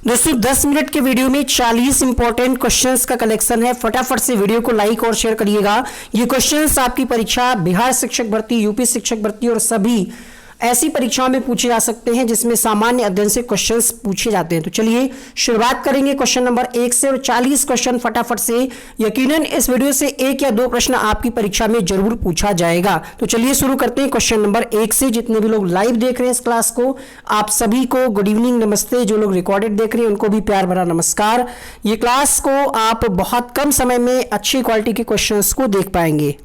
दोस्तों 10 मिनट के वीडियो में 40 इंपॉर्टेंट क्वेश्चंस का कलेक्शन है। फटाफट से वीडियो को लाइक और शेयर करिएगा। ये क्वेश्चंस आपकी परीक्षा, बिहार शिक्षक भर्ती, यूपी शिक्षक भर्ती और सभी ऐसी परीक्षाओं में पूछे जा सकते हैं जिसमें सामान्य अध्ययन से क्वेश्चंस पूछे जाते हैं। तो चलिए शुरुआत करेंगे क्वेश्चन नंबर 1 से और 40 क्वेश्चन फटाफट से। यकीनन इस वीडियो से 1 या 2 प्रश्न आपकी परीक्षा में जरूर पूछा जाएगा। तो चलिए शुरू करते हैं क्वेश्चन नंबर 1 से। जितने भी लोग लाइव देख रहे हैं इस क्लास को, आप सभी को गुड इवनिंग, नमस्ते। जो लोग रिकॉर्डेड देख रहे हैं उनको भी प्यार भरा नमस्कार। ये क्लास को आप बहुत कम समय में अच्छी क्वालिटी के क्वेश्चंस को देख पाएंगे।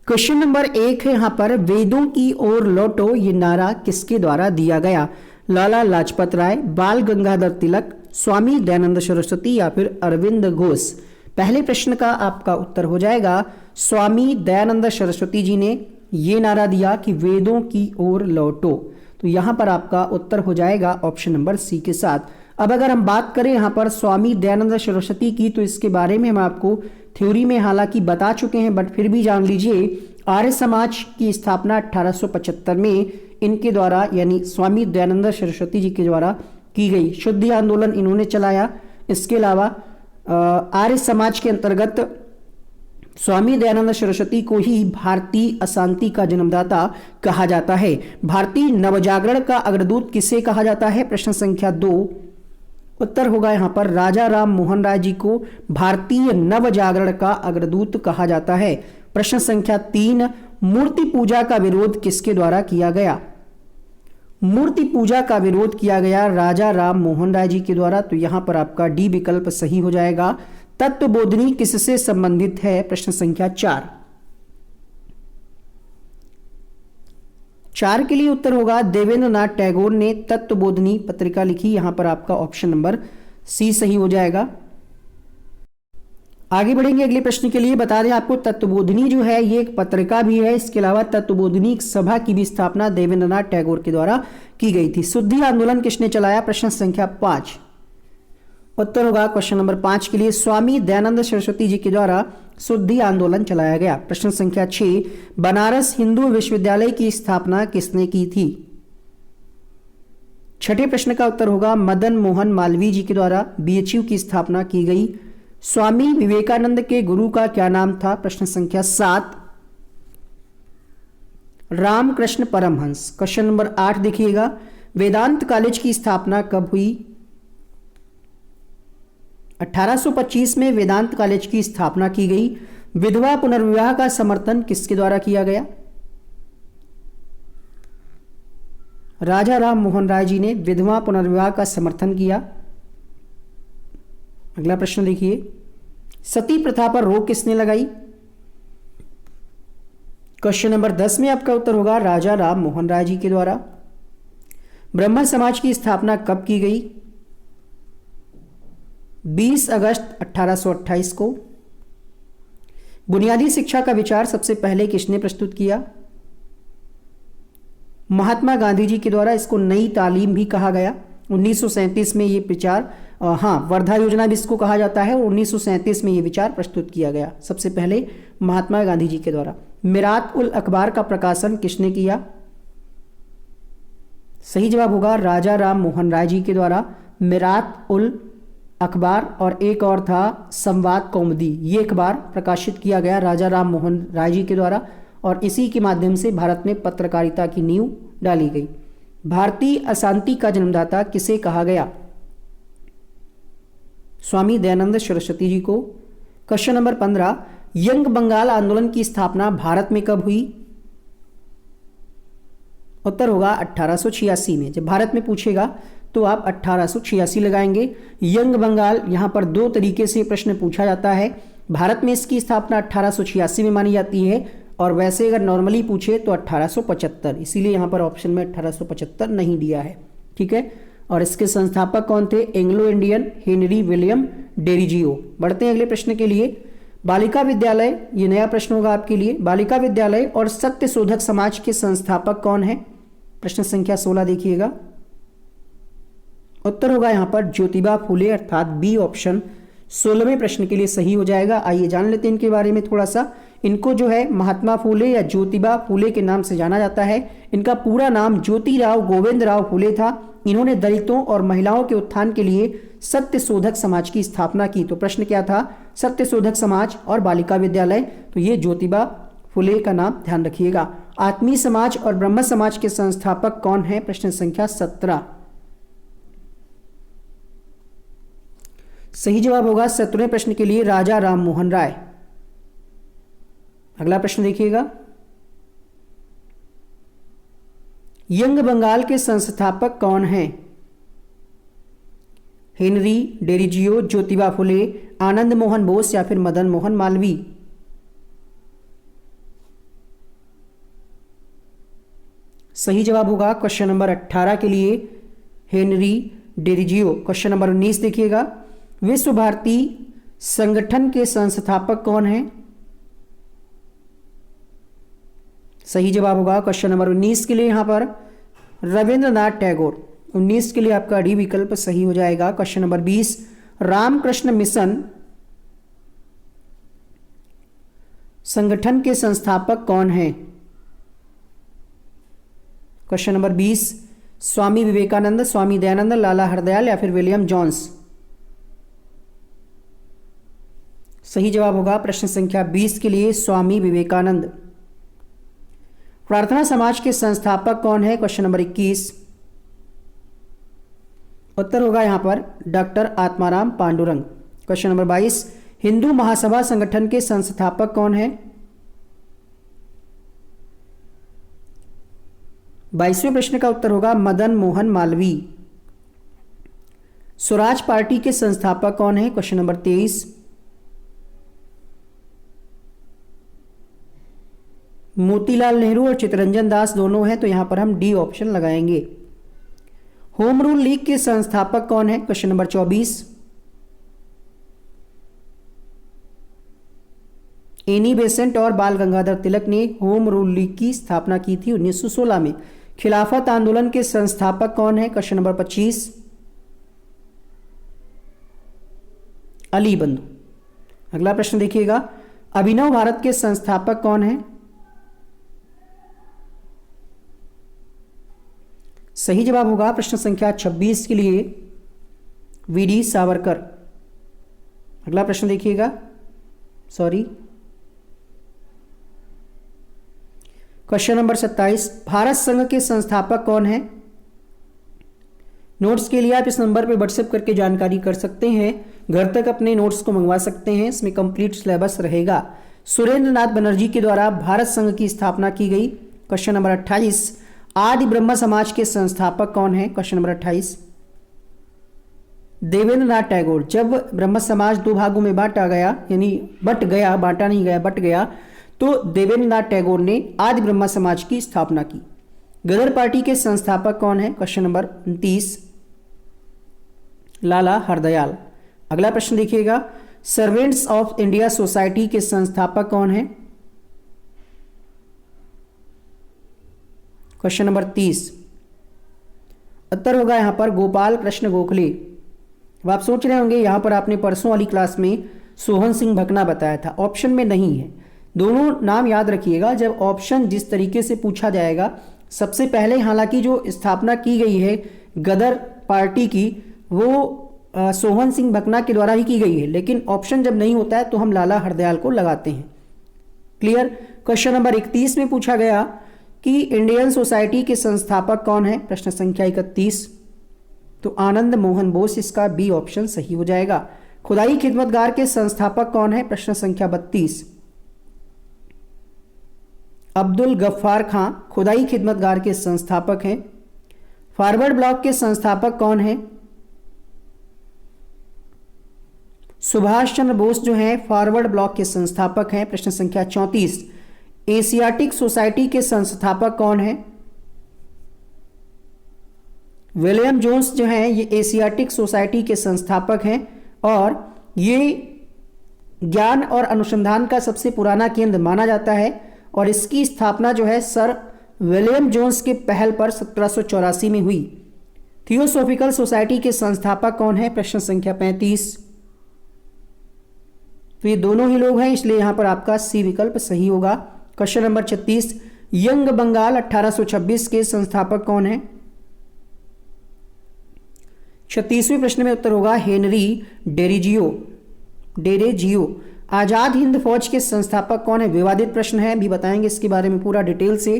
क्वेश्चन नंबर 1 है यहाँ पर, वेदों की ओर लौटो ये नारा किसके द्वारा दिया गया? लाला लाजपत राय, बाल गंगाधर तिलक, स्वामी दयानंद सरस्वती या फिर अरविंद घोष? पहले प्रश्न का आपका उत्तर हो जाएगा स्वामी दयानंद सरस्वती जी ने ये नारा दिया कि वेदों की ओर लौटो। तो यहां पर आपका उत्तर हो जाएगा ऑप्शन नंबर सी के साथ। अब अगर हम बात करें यहां पर स्वामी दयानंद सरस्वती की, तो इसके बारे में हम आपको थ्योरी में हालांकि बता चुके हैं, बट फिर भी जान लीजिए। आर्य समाज की स्थापना 1875 में इनके द्वारा यानी स्वामी दयानंद सरस्वती जी के द्वारा की गई। शुद्धि आंदोलन इन्होंने चलाया। इसके अलावा आर्य समाज के अंतर्गत स्वामी दयानंद सरस्वती को ही भारतीय अशांति का जन्मदाता कहा जाता है। भारतीय नवजागरण का अग्रदूत किसे कहा जाता है? प्रश्न संख्या 2 उत्तर होगा यहां पर राजा राम मोहन राय जी को भारतीय नवजागरण का अग्रदूत कहा जाता है। प्रश्न संख्या 3, मूर्ति पूजा का विरोध किसके द्वारा किया गया? मूर्ति पूजा का विरोध किया गया राजा राम मोहन राय जी के द्वारा। तो यहां पर आपका डी विकल्प सही हो जाएगा। तत्वबोधिनी किससे संबंधित है? प्रश्न संख्या 4 के लिए उत्तर होगा देवेंद्र नाथ टैगोर ने तत्वबोधिनी पत्रिका लिखी। यहां पर आपका ऑप्शन नंबर सी सही हो जाएगा। आगे बढ़ेंगे अगले प्रश्न के लिए। बता दें आपको तत्वबोधिनी जो है ये एक पत्रिका भी है। इसके अलावा तत्वबोधिनी सभा की भी स्थापना देवेंद्र नाथ टैगोर के द्वारा की गई थी। शुद्धि आंदोलन किसने चलाया? प्रश्न संख्या 5 उत्तर होगा क्वेश्चन नंबर 5 के लिए स्वामी दयानंद सरस्वती जी के द्वारा शुद्धि आंदोलन चलाया गया। प्रश्न संख्या 6, बनारस हिंदू विश्वविद्यालय की स्थापना किसने की थी? छठे प्रश्न का उत्तर होगा मदन मोहन मालवीय जी के द्वारा बीएचयू की स्थापना की गई। स्वामी विवेकानंद के गुरु का क्या नाम था? प्रश्न संख्या 7, रामकृष्ण परमहंस। क्वेश्चन नंबर 8 देखिएगा, वेदांत कॉलेज की स्थापना कब हुई? 1825 में वेदांत कॉलेज की स्थापना की गई। विधवा पुनर्विवाह का समर्थन किसके द्वारा किया गया? राजा राम मोहन राय जी ने विधवा पुनर्विवाह का समर्थन किया। अगला प्रश्न देखिए, सती प्रथा पर रोक किसने लगाई? क्वेश्चन नंबर 10 में आपका उत्तर होगा राजा राम मोहन राय जी के द्वारा। ब्रह्म समाज की स्थापना कब की गई? 20 अगस्त 1828 को। बुनियादी शिक्षा का विचार सबसे पहले किसने प्रस्तुत किया? महात्मा गांधी जी के द्वारा। इसको नई तालीम भी कहा गया। 1937 में ये विचार, वर्धा योजना भी इसको कहा जाता है, और 1937 में ये विचार प्रस्तुत किया गया सबसे पहले महात्मा गांधी जी के द्वारा। मिरात उल अखबार का प्रकाशन किसने किया? सही जवाब होगा राजा राम मोहन राय जी के द्वारा। मिरात उल अखबार और एक और था संवाद कौमुदी, ये अखबार प्रकाशित किया गया राजा राम मोहन राय जी के द्वारा, और इसी के माध्यम से भारत में पत्रकारिता की नींव डाली गई। भारतीय अशांति का जन्मदाता किसे कहा गया? स्वामी दयानंद सरस्वती जी को। क्वेश्चन नंबर 15, यंग बंगाल आंदोलन की स्थापना भारत में कब हुई? उत्तर होगा 1886 में। जब भारत में पूछेगा तो आप 1886 लगाएंगे। यंग बंगाल, यहां पर 2 तरीके से प्रश्न पूछा जाता है। भारत में इसकी स्थापना 1886 में मानी जाती है, और वैसे अगर नॉर्मली पूछे तो 1875, इसीलिए यहां पर ऑप्शन में 1875 नहीं दिया है। ठीक है, और इसके संस्थापक कौन थे? Anglo Indian Henry William Derozio. बढ़ते हैं अगले प्रश्न के लिए। बालिका विद्यालय, ये नया प्रश्न होगा आपके लिए। बालिका विद्यालय और सत्य शोधक समाज के संस्थापक कौन है? प्रश्न संख्या 16 देखिएगा। उत्तर होगा यहां पर ज्योतिबा फूले, अर्थात बी ऑप्शन 16वें प्रश्न के लिए सही हो जाएगा। आइए जान लेते हैं इनके बारे में थोड़ा सा। इनको जो है महात्मा फूले या ज्योतिबा फूले के नाम से जाना जाता है। इनका पूरा नाम ज्योतिराव गोविंद राव फूले था। इन्होंने दलितों और महिलाओं के उत्थान के लिए सत्य शोधक समाज की स्थापना की। तो प्रश्न क्या था, सत्य शोधक समाज और बालिका विद्यालय, तो ये ज्योतिबा फुले का नाम ध्यान रखिएगा। आत्मीय समाज और ब्रह्म समाज के संस्थापक कौन है, प्रश्न संख्या 17। सही जवाब होगा 17वें प्रश्न के लिए राजा राम मोहन राय। अगला प्रश्न देखिएगा, यंग बंगाल के संस्थापक कौन हैं? हेनरी डेरिजियो, ज्योतिबा फुले, आनंद मोहन बोस या फिर मदन मोहन मालवीय। सही जवाब होगा क्वेश्चन नंबर 18 के लिए हेनरी डेरिजियो। क्वेश्चन नंबर 19 देखिएगा, विश्व भारती संगठन के संस्थापक कौन हैं? सही जवाब होगा क्वेश्चन नंबर 19 के लिए यहां पर रविंद्रनाथ टैगोर। 19 के लिए आपका डी विकल्प सही हो जाएगा। क्वेश्चन नंबर 20, रामकृष्ण मिशन संगठन के संस्थापक कौन हैं? क्वेश्चन नंबर 20, स्वामी विवेकानंद, स्वामी दयानंद, लाला हरदयाल या फिर विलियम जोन्स। सही जवाब होगा प्रश्न संख्या 20 के लिए स्वामी विवेकानंद। प्रार्थना समाज के संस्थापक कौन है? Question number 21। उत्तर होगा यहां पर doctor Atmaram Pandurang. Question number 22, Hindu Mahasabha संगठन के संस्थापक कौन है? 22वें प्रश्न का उत्तर होगा मदन मोहन मालवीय। स्वराज पार्टी के संस्थापक कौन है? Question number 23। मोतीलाल नेहरू और चित्तरंजन दास दोनों हैं, तो यहां पर हम डी ऑप्शन लगाएंगे। होम रूल लीग के संस्थापक कौन है? Question number 24। एनी बेसेंट और बाल गंगाधर तिलक ने होम रूल लीग की स्थापना की थी 1916 में। खिलाफत आंदोलन के संस्थापक कौन है? Question number 25। अली बंधु। अगला प्रश्न देखिएगा, अभिनव भारत के संस्थापक कौन है? सही जवाब होगा प्रश्न संख्या 26 के लिए वीडी सावरकर। अगला प्रश्न देखिएगा, क्वेश्चन नंबर 27, भारत संघ के संस्थापक कौन है? नोट्स के लिए आप इस नंबर पे व्हाट्सएप करके जानकारी कर सकते हैं, घर तक अपने नोट्स को मंगवा सकते हैं, इसमें कंप्लीट सिलेबस रहेगा। सुरेंद्र नाथ बनर्जी के द्वारा भारत संघ की स्थापना की गई। क्वेश्चन नंबर 28, आदि ब्रह्म समाज के संस्थापक कौन है? Question number 28, Devendra Nath Tagore. जब ब्रह्म समाज दो भागों में बांटा गया, यानी बट गया, बांटा नहीं गया, बट गया, तो देवेंद्र नाथ टैगोर ने आदि ब्रह्म समाज की स्थापना की। गदर पार्टी के संस्थापक कौन है? क्वेश्चन नंबर 29, लाला हरदयाल। अगला प्रश्न देखिएगा, सर्वेंट्स ऑफ इंडिया सोसाइटी के संस्थापक कौन है? Question number 30। उत्तर होगा यहां पर गोपाल कृष्ण गोखले। अब आप सोच रहे होंगे यहां पर आपने परसों वाली क्लास में सोहन सिंह भकना बताया था, ऑप्शन में नहीं है। दोनों नाम याद रखिएगा, जब ऑप्शन जिस तरीके से पूछा जाएगा, सबसे पहले हालांकि जो स्थापना की गई है गदर पार्टी की, वो सोहन सिंह भकना के द्वारा ही की गई है, लेकिन ऑप्शन जब नहीं होता है तो हम लाला हरदयाल को लगाते हैं। क्लियर। क्वेश्चन नंबर 31 में पूछा गया कि इंडियन सोसाइटी के संस्थापक कौन है? प्रश्न संख्या 31, तो आनंद मोहन बोस, इसका बी ऑप्शन सही हो जाएगा। खुदाई खिदमतगार के संस्थापक कौन है? प्रश्न संख्या 32, अब्दुल गफ्फार खां खुदाई खिदमतगार के संस्थापक हैं। फॉरवर्ड ब्लॉक के संस्थापक कौन है? सुभाष चंद्र बोस जो हैं फॉरवर्ड ब्लॉक के संस्थापक हैं। प्रश्न संख्या 34, एशियाटिक सोसाइटी के संस्थापक कौन है? विलियम जोन्स जो हैं ये एशियाटिक सोसाइटी के संस्थापक हैं और ये ज्ञान और अनुसंधान का सबसे पुराना केंद्र माना जाता है और इसकी स्थापना जो है सर विलियम जोन्स के पहल पर 1784 में हुई। थियोसॉफिकल सोसाइटी के संस्थापक कौन है? प्रश्न संख्या 35, तो ये दोनों ही लोग हैं, इसलिए यहां पर आपका सी विकल्प सही होगा। क्वेश्चन नंबर 36, यंग बंगाल 1826 के संस्थापक कौन है? 36वें प्रश्न में उत्तर होगा हेनरी डेरेजियो। आजाद हिंद फौज के संस्थापक कौन है? विवादित प्रश्न है, भी बताएंगे इसके बारे में पूरा डिटेल से।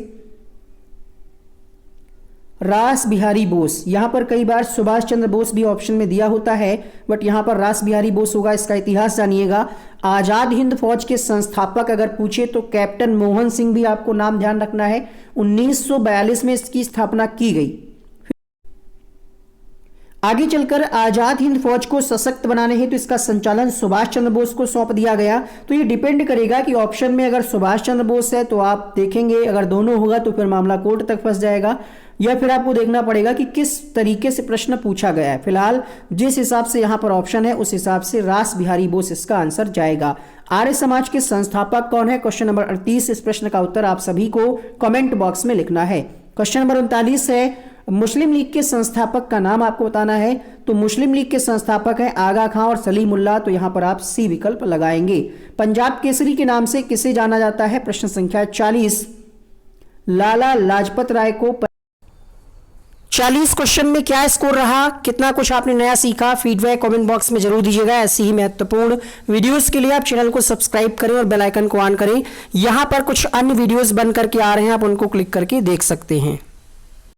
रास बिहारी बोस, यहां पर कई बार सुभाष चंद्र बोस भी ऑप्शन में दिया होता है, बट यहां पर रास बिहारी बोस होगा। इसका इतिहास जानिएगा। आजाद हिंद फौज के संस्थापक अगर पूछे तो कैप्टन मोहन सिंह भी आपको नाम ध्यान रखना है। 1942 में इसकी स्थापना की गई। आगे चलकर आजाद हिंद फौज को सशक्त बनाने हेतु इसका संचालन सुभाष चंद्र बोस को सौंप दिया गया। तो ये डिपेंड करेगा कि ऑप्शन में अगर सुभाष चंद्र बोस है तो आप देखेंगे, अगर दोनों होगा तो फिर मामला कोर्ट तक फंस जाएगा, या फिर आपको देखना पड़ेगा कि किस तरीके से प्रश्न पूछा गया है। फिलहाल जिस हिसाब से यहां पर ऑप्शन है उस हिसाब से रास बिहारी बोस इसका आंसर जाएगा। आर्य समाज के संस्थापक कौन है? Question number 38। इस प्रश्न का उत्तर आप सभी को कमेंट बॉक्स में लिखना है। क्वेश्चन नंबर 39 है मुस्लिम लीग के संस्थापक का नाम आपको बताना है। तो मुस्लिम लीग के संस्थापक हैं आगा खां और सलीमुल्लाह, तो यहां पर आप सी विकल्प लगाएंगे। पंजाब केसरी के नाम से किसे जाना जाता है? प्रश्न संख्या 40। लाला लाजपत राय को 40 क्वेश्चन में क्या स्कोर रहा, कितना कुछ आपने नया सीखा, फीडबैक कमेंट बॉक्स में जरूर दीजिएगा। ऐसी ही महत्वपूर्ण वीडियोस के लिए आप चैनल को सब्सक्राइब करें और बेल आइकन को ऑन करें। यहां पर कुछ अन्य वीडियोस बन करके आ रहे हैं, आप उनको क्लिक करके देख सकते हैं।